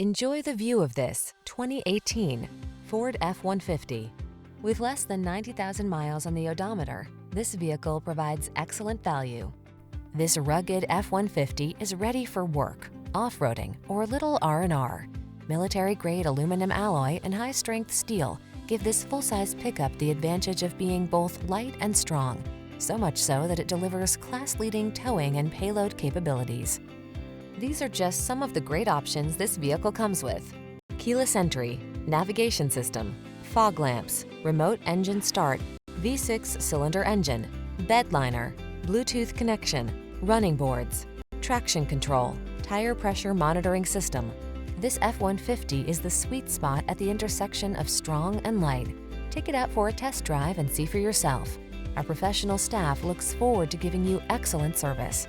Enjoy the view of this 2018 Ford F-150. With less than 90,000 miles on the odometer, this vehicle provides excellent value. This rugged F-150 is ready for work, off-roading, or a little R&R. Military-grade aluminum alloy and high-strength steel give this full-size pickup the advantage of being both light and strong, so much so that it delivers class-leading towing and payload capabilities. These are just some of the great options this vehicle comes with: keyless entry, navigation system, fog lamps, remote engine start, V6 cylinder engine, bed liner, Bluetooth connection, running boards, traction control, tire pressure monitoring system. This F-150 is the sweet spot at the intersection of strong and light. Take it out for a test drive and see for yourself. Our professional staff looks forward to giving you excellent service.